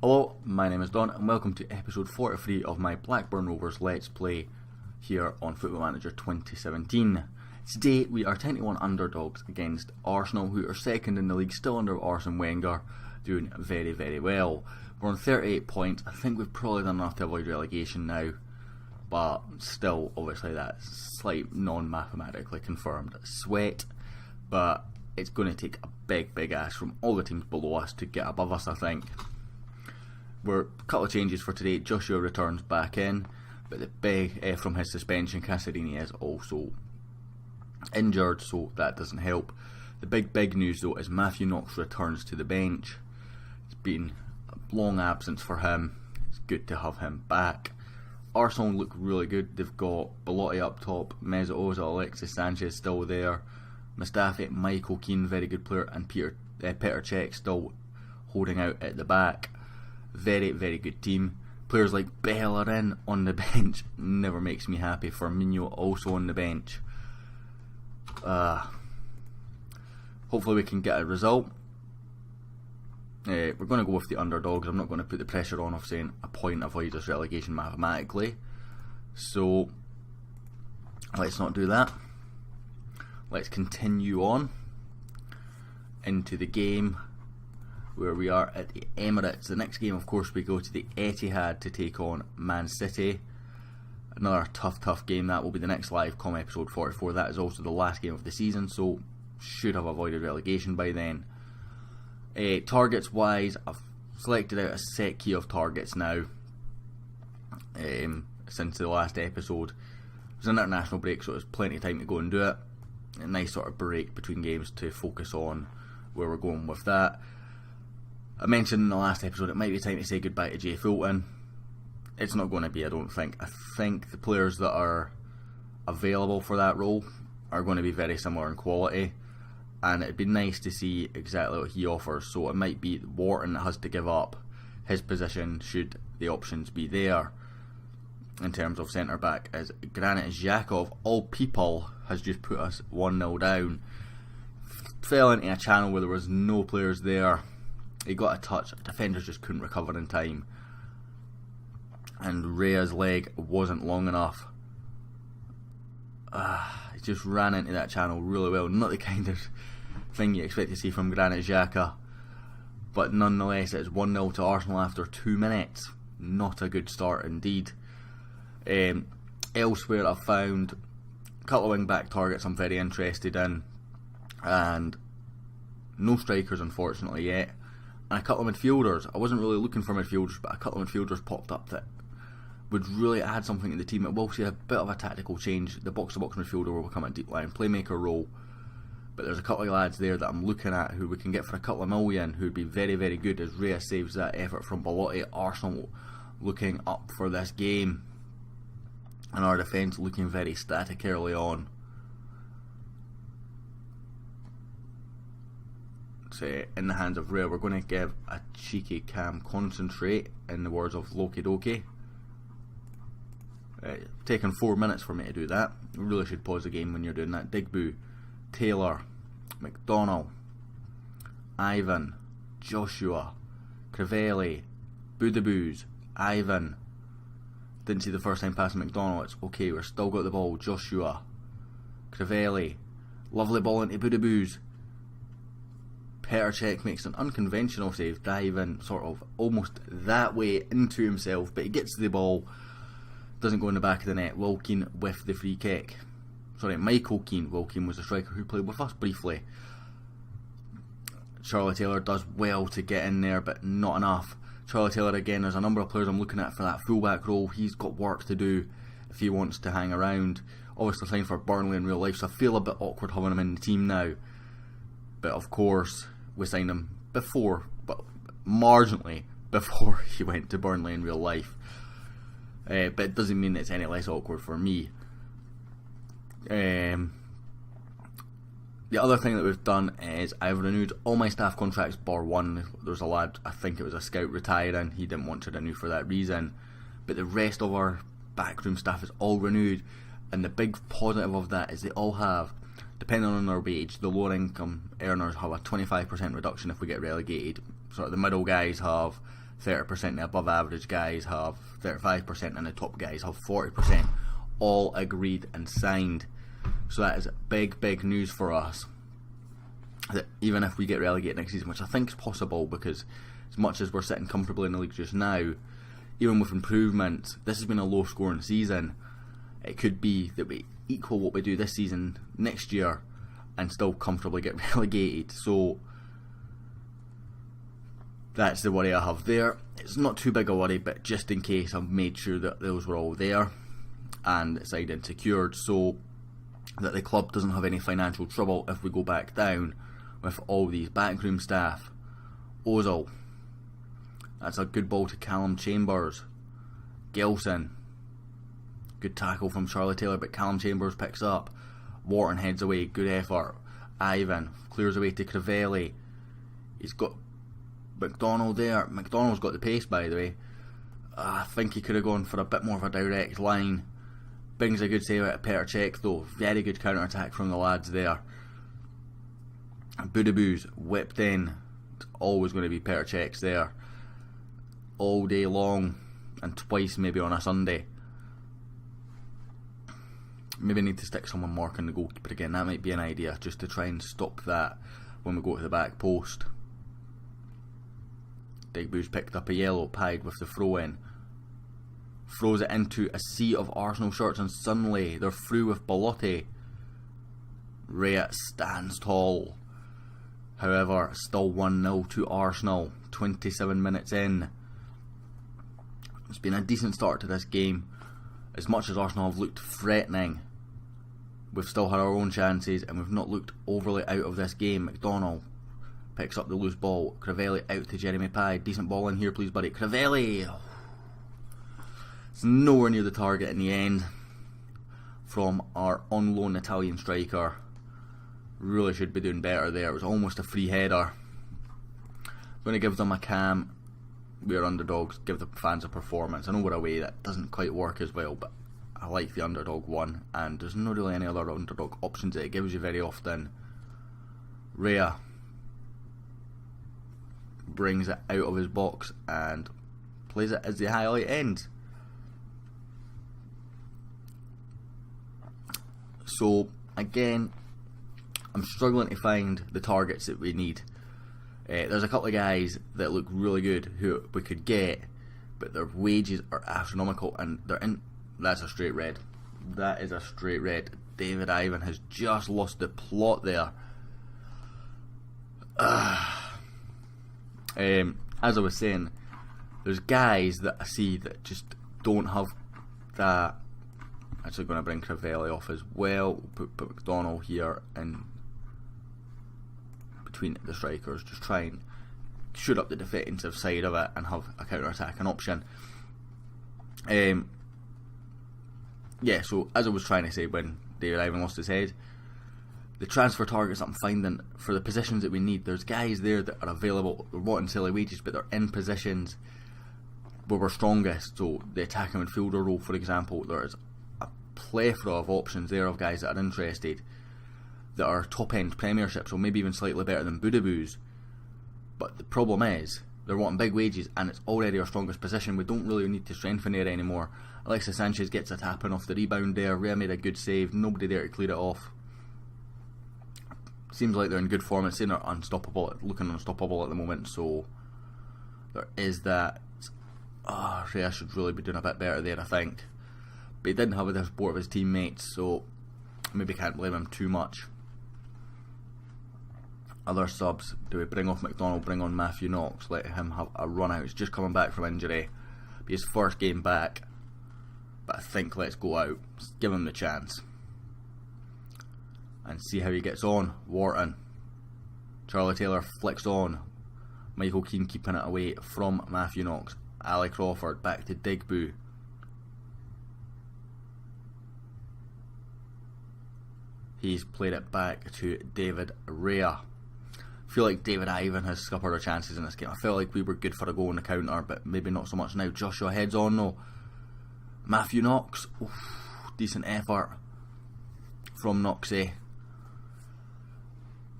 Hello, my name is Don and welcome to episode 43 of my Blackburn Rovers Let's Play here on Football Manager 2017. Today we are 10-1 underdogs against Arsenal, who are second in the league, still under Arsene Wenger, doing very well. We're on 38 points. I think we've probably done enough to avoid relegation now, but still, obviously that's slight non-mathematically confirmed sweat, but it's going to take a big ask from all the teams below us to get above us, I think. We're a couple of changes for today. Joshua returns back in, but the big from his suspension, Casarini is also injured, so that doesn't help. The big news though is Matthew Knox returns to the bench. It's been a long absence for him. It's good to have him back. Arsenal look really good. They've got Belotti up top, Mesut Ozil, Alexis Sanchez still there, Mustafi, Michael Keane, very good player, and Petr Cech still holding out at the back. Very good team. Players like Bellerin on the bench never makes me happy. Firmino also on the bench. Hopefully we can get a result. We're going to go with the underdogs. I'm not going to put the pressure on of saying a point avoids us relegation mathematically, so let's not do that. Let's continue on into the game where we are at the Emirates. The next game, of course, we go to the Etihad to take on Man City. Another tough game. That will be the next live com, episode 44. That is also the last game of the season, so should have avoided relegation by then. Targets wise, I've selected out a set key of targets now since the last episode. It was an international break, so there's plenty of time to go and do it. A nice sort of break between games to focus on where we're going with that. I mentioned in the last episode it might be time to say goodbye to Jay Fulton. It's not going to be, I don't think. I think the players that are available for that role are going to be very similar in quality, and it'd be nice to see exactly what he offers. So it might be Wharton that has to give up his position should the options be there. In terms of centre back, as Granit Xhaka of all people has just put us 1-0 down. Fell into a channel where there was no players there. He got a touch, defenders just couldn't recover in time, and Raya's leg wasn't long enough. He just ran into that channel really well. Not the kind of thing you expect to see from Granit Xhaka, but nonetheless it's 1-0 to Arsenal after 2 minutes. Not a good start indeed. Elsewhere I've found a couple of wing back targets I'm very interested in, and no strikers unfortunately yet, and a couple of midfielders. I wasn't really looking for midfielders, but a couple of midfielders popped up that would really add something to the team. It will see a bit of a tactical change. The box-to-box midfielder will become a deep line playmaker role, but there's a couple of lads there that I'm looking at who we can get for a couple of million, who would be very good as Raya saves that effort from Belotti. Arsenal looking up for this game, and our defence looking very static early on. So in the hands of Raya, we're going to give a cheeky cam concentrate, in the words of Loki Doki. Taken 4 minutes for me to do that. You really should pause the game when you're doing that. Digbu, Taylor, McDonald, Ivan, Joshua, Crivelli, Budaboos, Ivan. Didn't see the first time passing McDonald. It's okay, we're still got the ball. Joshua, Crivelli, lovely ball into Budaboos. Petr Cech makes an unconventional save, diving sort of almost that way into himself, but he gets the ball, doesn't go in the back of the net. Will Keane with the free kick. Sorry, Michael Keane. Will Keane was the striker who played with us briefly. Charlie Taylor does well to get in there, but not enough. Charlie Taylor again, there's a number of players I'm looking at for that fullback role. He's got work to do if he wants to hang around. Obviously signed for Burnley in real life, so I feel a bit awkward having him in the team now. But of course, we signed him before, but marginally before he went to Burnley in real life. But it doesn't mean it's any less awkward for me. The other thing that we've done is I've renewed all my staff contracts bar one. There's a lad, I think it was a scout, retiring. He didn't want to renew for that reason. But the rest of our backroom staff is all renewed, and the big positive of that is they all have, depending on their wage, the lower income earners have a 25% reduction if we get relegated. Sort of the middle guys have 30% the above average guys have 35%, and the top guys have 40%. All agreed and signed. So that is big news for us. That even if we get relegated next season, which I think is possible, because as much as we're sitting comfortably in the league just now, even with improvements, this has been a low scoring season. It could be that we equal what we do this season next year and still comfortably get relegated. So that's the worry I have there. It's not too big a worry, but just in case, I've made sure that those were all there and signed and secured, so that the club doesn't have any financial trouble if we go back down with all these backroom staff. Ozil, that's a good ball to Callum Chambers. Gilson, good tackle from Charlie Taylor, but Callum Chambers picks up. Wharton heads away, good effort. Ivan clears away to Crivelli. He's got McDonald there. McDonald's got the pace, by the way. I think he could have gone for a bit more of a direct line. Brings a good save out of Petr Cech though. Very good counter attack from the lads there. Boudabou's whipped in. It's always going to be Petr Cech's there all day long, and twice maybe on a Sunday. Maybe need to stick someone marking the goalkeeper again. That might be an idea, just to try and stop that when we go to the back post. Digbou's picked up a yellow, Pied with the throw in. Throws it into a sea of Arsenal shirts, and suddenly they're through with Belotti. Raya stands tall. However, still 1-0 to Arsenal, 27 minutes in. It's been a decent start to this game. As much as Arsenal have looked threatening, we've still had our own chances, and we've not looked overly out of this game. McDonald picks up the loose ball. Crivelli out to Jeremy Pied. Decent ball in here, please, buddy. Crivelli! It's nowhere near the target in the end from our on loan Italian striker. Really should be doing better there. It was almost a free header. I'm going to give them a cam. We are underdogs. Give the fans a performance. I know we're away, that doesn't quite work as well, but I like the underdog one, and there's not really any other underdog options that it gives you very often. Raya brings it out of his box and plays it as the highlight ends. So again, I'm struggling to find the targets that we need. There's a couple of guys that look really good who we could get, but their wages are astronomical, and they're in. That's a straight red. That is a straight red. David Ivan has just lost the plot there. As I was saying, there's guys that I see that just don't have that. Actually going to bring Crivelli off as well. Put McDonald here and between the strikers, just try and shoot up the defensive side of it and have a counter-attacking option. Yeah, so as I was trying to say when David Ivan lost his head, the transfer targets that I'm finding for the positions that we need, there's guys there that are available, they're wanting silly wages, but they're in positions where we're strongest. So the attacking midfielder role, for example, there's a plethora of options there of guys that are interested, that are top end Premiership, so maybe even slightly better than Boudabou's. But the problem is, they're wanting big wages, and it's already our strongest position. We don't really need to strengthen there anymore. Alexis Sanchez gets a tap in off the rebound there. Rhea made a good save, nobody there to clear it off. Seems like they're in good form. It's saying they're unstoppable, looking unstoppable at the moment, so there is that. Rhea should really be doing a bit better there, I think. But he didn't have the support of his teammates, so maybe can't blame him too much. Other subs, do we bring off McDonald, bring on Matthew Knox, let him have a run out? He's just coming back from injury, be his first game back, but I think let's go out, give him the chance and see how he gets on. Wharton, Charlie Taylor flicks on, Michael Keane keeping it away from Matthew Knox. Ali Crawford back to Digbou. He's played it back to David Rhea. I feel like David Ivan has scuppered our chances in this game. I felt like we were good for a goal on the counter, but maybe not so much now. Joshua heads on though. Matthew Knox, decent effort from Knoxy.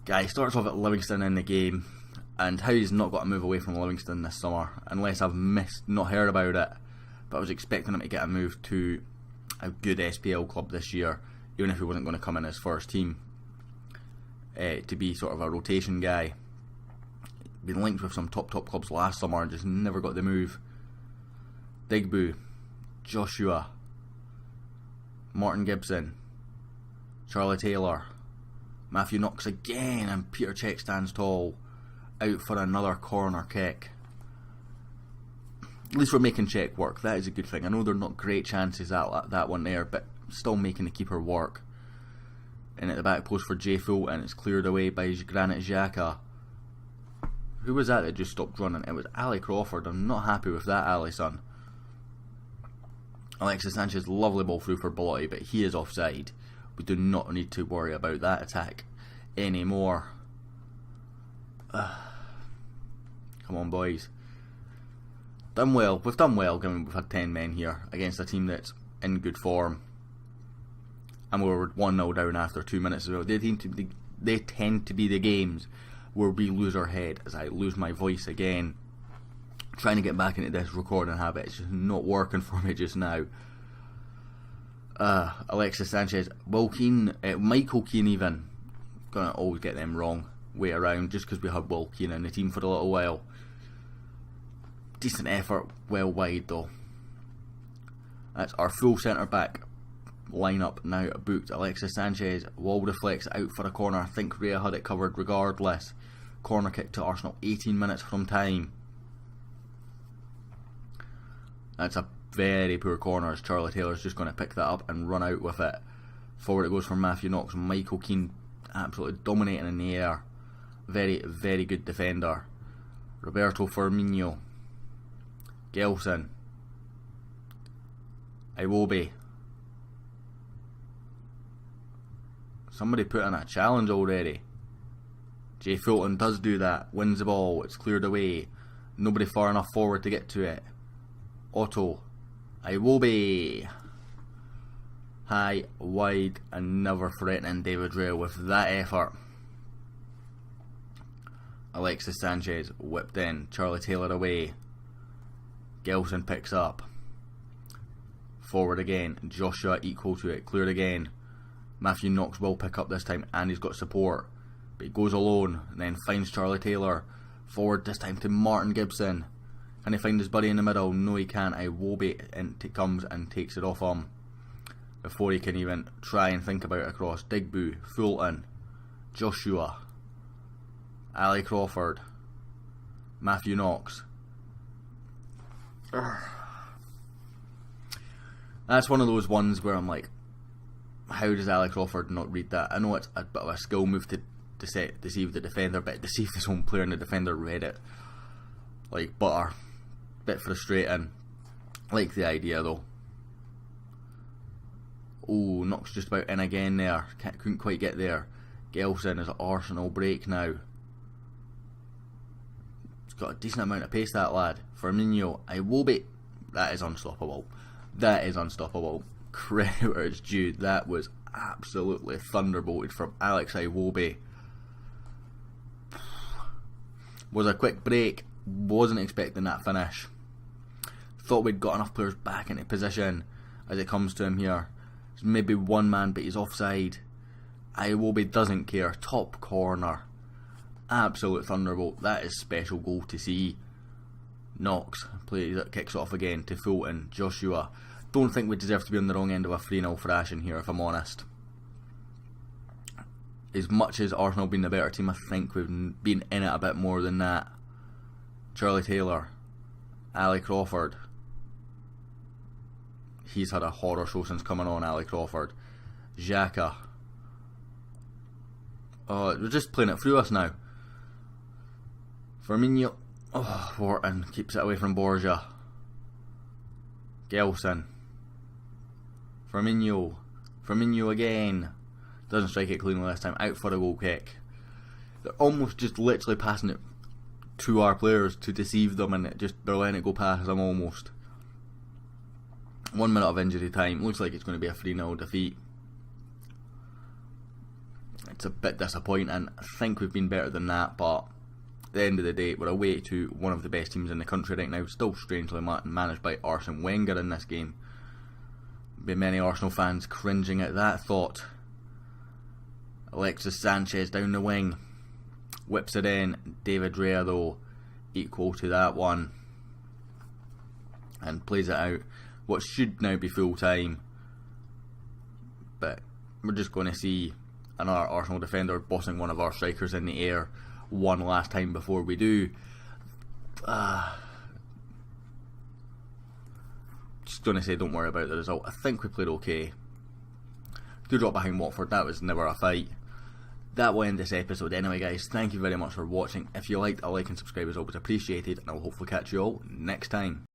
Guy starts off at Livingston in the game, And how he's not got to move away from Livingston this summer, unless I've not heard about it. But I was expecting him to get a move to a good SPL club this year, even if he wasn't going to come in his first team, to be sort of a rotation guy. Been linked with some top clubs last summer and just never got the move. Digbu, Joshua, Martin Gibson, Charlie Taylor, Matthew Knox again, and Peter Cech stands tall, out for another corner kick. At least we're making Cech work. That is a good thing. I know they're not great chances at that one there, but still making the keeper work. And at the back post for Jay Fulton, it's cleared away by Granit Xhaka. Who was that just stopped running? It was Ali Crawford. I'm not happy with that, Ali son. Alexis Sanchez, lovely ball through for Belotti, but he is offside. We do not need to worry about that attack anymore. Come on, boys. Done well. We've done well, given we've had 10 men here against a team that's in good form. And we were 1-0 down after 2 minutes as well. They tend to be the games where we lose our head, as I lose my voice again. Trying to get back into this recording habit. It's just not working for me just now. Alexis Sanchez, Michael Keane even. Gonna always get them wrong. Way around, just because we had Will Keane in the team for a little while. Decent effort, well wide though. That's our full centre back lineup now booked. Alexis Sanchez, wall reflex out for a corner. I think Rea had it covered regardless. Corner kick to Arsenal, 18 minutes from time. That's a very poor corner, as Charlie Taylor's just going to pick that up and run out with it. Forward it goes for Matthew Knox. Michael Keane absolutely dominating in the air. Very, very good defender. Roberto Firmino. Gelson. Iwobi. Somebody put in a challenge already. Jay Fulton does do that. Wins the ball. It's cleared away. Nobody far enough forward to get to it. Otto. Iwobi. High, wide, and never threatening David Raya with that effort. Alexis Sanchez whipped in. Charlie Taylor away. Gelson picks up. Forward again. Joshua equal to it. Cleared again. Matthew Knox will pick up this time, and he's got support. But he goes alone and then finds Charlie Taylor. Forward this time to Martin Gibson. Can he find his buddy in the middle? No, he can't. Iwobi comes and takes it off him before he can even try and think about it across. Digbu, Fulton, Joshua, Ali Crawford, Matthew Knox. That's one of those ones where I'm like, how does Ali Crawford not read that? I know it's a bit of a skill move to deceive the defender, but deceive his own player and the defender read it like butter. Bit frustrating. Like the idea though. Oh, Knox just about in again there. Couldn't quite get there. Gelson is Arsenal break now. He's got a decent amount of pace, that lad. Firmino, Iwobi. That is unstoppable. That is unstoppable. Credit where it's due. That was absolutely thunderbolted from Alex Iwobi. Was a quick break. Wasn't expecting that finish. Thought we'd got enough players back into position as it comes to him here. There's maybe one man, but he's offside. Iwobi doesn't care. Top corner. Absolute thunderbolt. That is special goal to see. Knox plays it, kicks off again to Fulton. Joshua. Don't think we deserve to be on the wrong end of a 3-0 thrashing here, if I'm honest. As much as Arsenal being the better team, I think we've been in it a bit more than that. Charlie Taylor. Ali Crawford. He's had a horror show since coming on, Ali Crawford. Xhaka. Oh, we're just playing it through us now. Firmino. Oh, Wharton keeps it away from Borja. Gelson. Firmino. Firmino again. Doesn't strike it cleanly this time. Out for a goal kick. They're almost just literally passing it to our players to deceive them, and they're letting it go past them almost. 1 minute of injury time. Looks like it's going to be a 3-0 defeat. It's a bit disappointing. I think we've been better than that, but the end of the day, we're away to one of the best teams in the country right now, still strangely managed by Arsene Wenger in this game. Be many Arsenal fans cringing at that thought. Alexis Sanchez down the wing, whips it in. David Raya though equal to that one, and plays it out. What should now be full time, but we're just going to see another Arsenal defender bossing one of our strikers in the air one last time before we do. Just going to say, don't worry about the result. I think we played okay. 2-0 behind Watford, that was never a fight. That will end this episode anyway, guys. Thank you very much for watching. If you liked, a like and subscribe is always appreciated, and I will hopefully catch you all next time.